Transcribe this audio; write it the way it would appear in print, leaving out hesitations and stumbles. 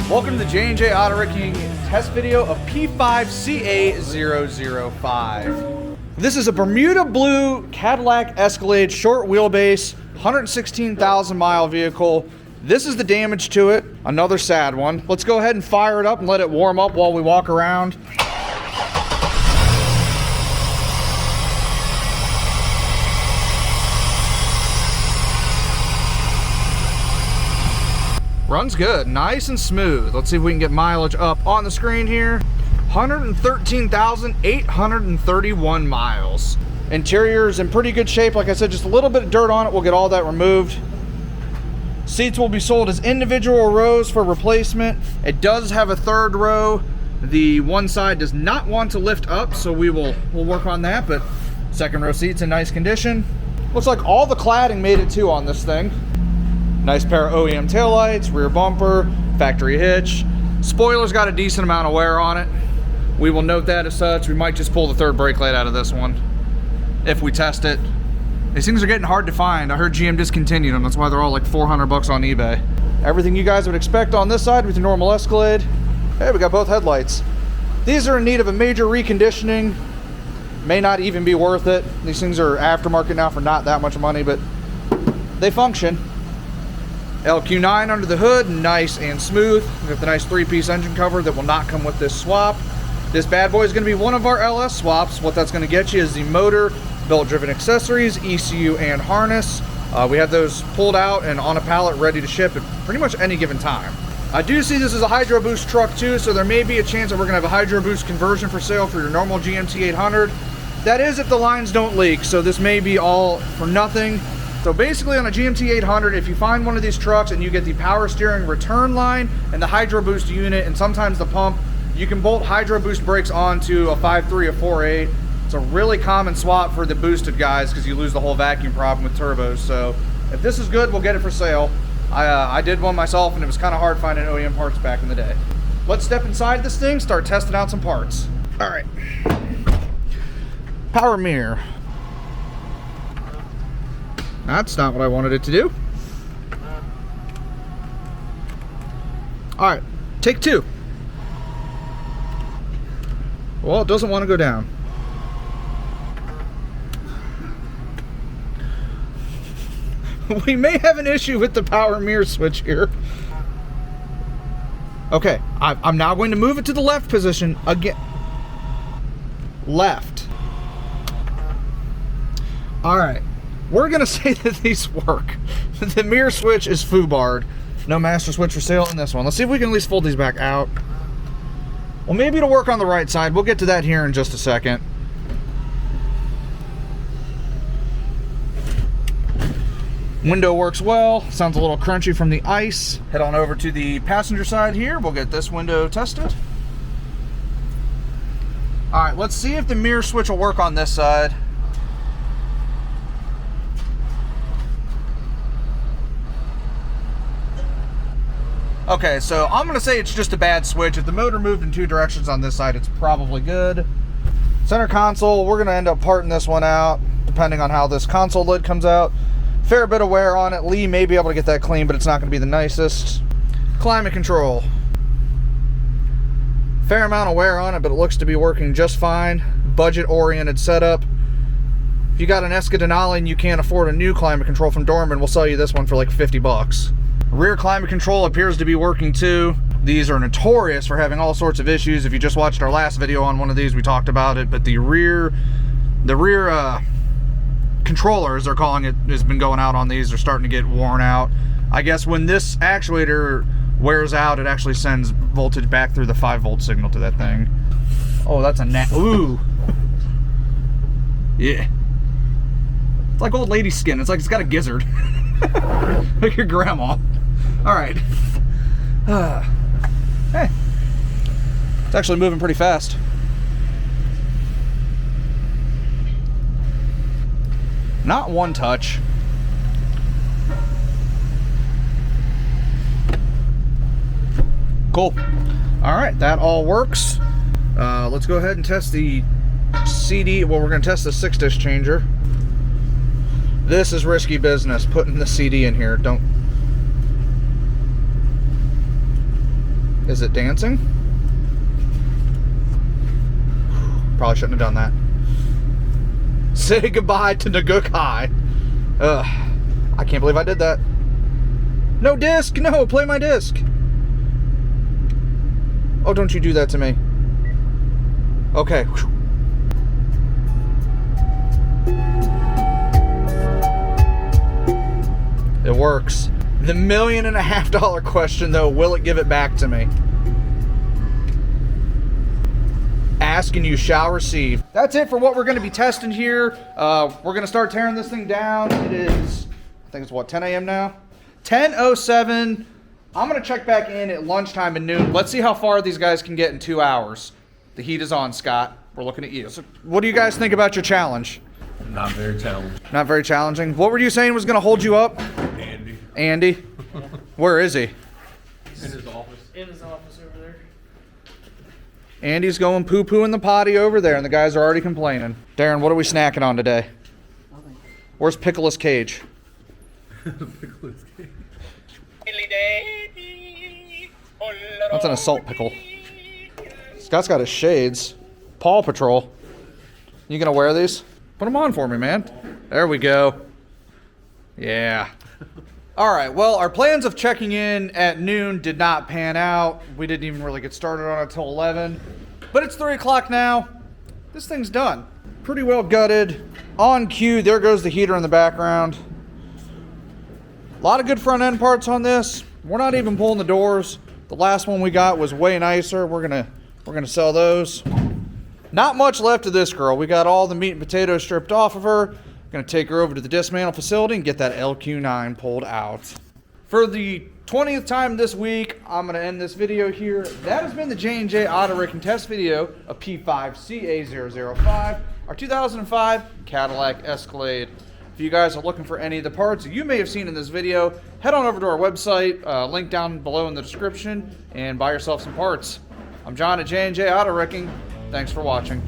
Welcome to the J&J Auto Wrecking test video of P5CA005. This is a Bermuda blue Cadillac Escalade short wheelbase, 116,000 mile vehicle. This is the damage to it, another sad one. Let's go ahead and fire it up and let it warm up while we walk around. Runs good, nice and smooth. Let's see if we can get mileage up on the screen here. 113,831 miles. Interior's in pretty good shape. Like I said, just a little bit of dirt on it. We'll get all that removed. Seats will be sold as individual rows for replacement. It does have a third row. The one side does not want to lift up, so we'll work on that, but second row seats in nice condition. Looks like all the cladding made it too on this thing. Nice pair of OEM taillights, rear bumper, factory hitch. Spoiler's got a decent amount of wear on it. We will note that as such. We might just pull the third brake light out of this one if we test it. These things are getting hard to find. I heard GM discontinued them. That's why they're all like 400 bucks on eBay. Everything you guys would expect on this side with your normal Escalade. Hey, we got both headlights. These are in need of a major reconditioning. May not even be worth it. These things are aftermarket now for not that much money, but they function. LQ9 under the hood, nice and smooth. We got the nice 3-piece engine cover that will not come with this swap. This bad boy is going to be one of our LS swaps. What that's going to get you is the motor, belt-driven accessories, ECU, and harness. We have those pulled out and on a pallet ready to ship at pretty much any given time. I do see this is a Hydro Boost truck too, so there may be a chance that we're going to have a Hydro Boost conversion for sale for your normal GMC 800. That is if the lines don't leak, so this may be all for nothing. So basically on a GMC 800, if you find one of these trucks and you get the power steering return line and the Hydro Boost unit and sometimes the pump, you can bolt Hydro Boost brakes onto a 5.3 or 4.8. It's a really common swap for the boosted guys because you lose the whole vacuum problem with turbos. So if this is good, we'll get it for sale. I did one myself and it was kind of hard finding OEM parts back in the day. Let's step inside this thing, start testing out some parts. All right. Power mirror. That's not what I wanted it to do. All right, take two. Well, it doesn't want to go down. We may have an issue with the power mirror switch here. Okay, I'm now going to move it to the left position again. Left. All right. We're gonna say that these work. The mirror switch is foobarred. No master switch for sale in this one. Let's see if we can at least fold these back out. Well, maybe it'll work on the right side. We'll get to that here in just a second. Window works well. Sounds a little crunchy from the ice. Head on over to the passenger side here. We'll get this window tested. All right, let's see if the mirror switch will work on this side. Okay, so I'm gonna say it's just a bad switch. If the motor moved in two directions on this side, it's probably good. Center console, we're gonna end up parting this one out, depending on how this console lid comes out. Fair bit of wear on it. Lee may be able to get that clean, but it's not gonna be the nicest. Climate control. Fair amount of wear on it, but it looks to be working just fine. Budget-oriented setup. If you got an Escalade and you can't afford a new climate control from Dorman, we'll sell you this one for like 50 bucks. Rear climate control appears to be working too. These are notorious for having all sorts of issues. If you just watched our last video on one of these, we talked about it, but the rear controller, as they're calling it, has been going out on these. They're starting to get worn out. I guess when this actuator wears out, it actually sends voltage back through the 5-volt signal to that thing. Oh, that's a ooh. Yeah. It's like old lady skin. It's like it's got a gizzard. Like your grandma. All right. Hey, it's actually moving pretty fast. Not one touch. Cool. All right, that all works. Let's go ahead and test the CD. Well, we're going to test the 6-disc changer. This is risky business, putting the CD in here. Don't. Is it dancing? Probably shouldn't have done that. Say goodbye to Naguk High. Ugh. I can't believe I did that. No disc! No, play my disc! Oh, don't you do that to me. Okay. It works. The $1.5 million question, though, will it give it back to me? Ask and you shall receive. That's it for what we're going to be testing here. We're going to start tearing this thing down. It is, I think it's what, 10 a.m. now? 10:07. I'm going to check back in at lunchtime and noon. Let's see how far these guys can get in 2 hours. The heat is on, Scott. We're looking at you. So what do you guys think about your challenge? Not very challenging. Not very challenging. What were you saying was going to hold you up? Andy. Andy? Where is he? In his office. In his office over there. Andy's going poo-poo in the potty over there, and the guys are already complaining. Darren, what are we snacking on today? Nothing. Where's Pickle's Cage? Pickles cake. That's an assault pickle. Scott's got his shades. Paw Patrol. You gonna wear these? Put them on for me, man. There we go. Yeah. All right, well, our plans of checking in at noon did not pan out. We didn't even really get started on it until 11. But it's 3 o'clock now. This thing's done. Pretty well gutted. On cue, there goes the heater in the background. A lot of good front end parts on this. We're not even pulling the doors. The last one we got was way nicer. We're gonna sell those. Not much left of this girl. We got all the meat and potatoes stripped off of her. Gonna take her over to the dismantle facility and get that LQ9 pulled out. For the 20th time this week, I'm gonna end this video here. That has been the J&J Auto Wrecking test video of P5CA005, our 2005 Cadillac Escalade. If you guys are looking for any of the parts you may have seen in this video, head on over to our website, link down below in the description, and buy yourself some parts. I'm John at J&J Auto Wrecking. Thanks for watching.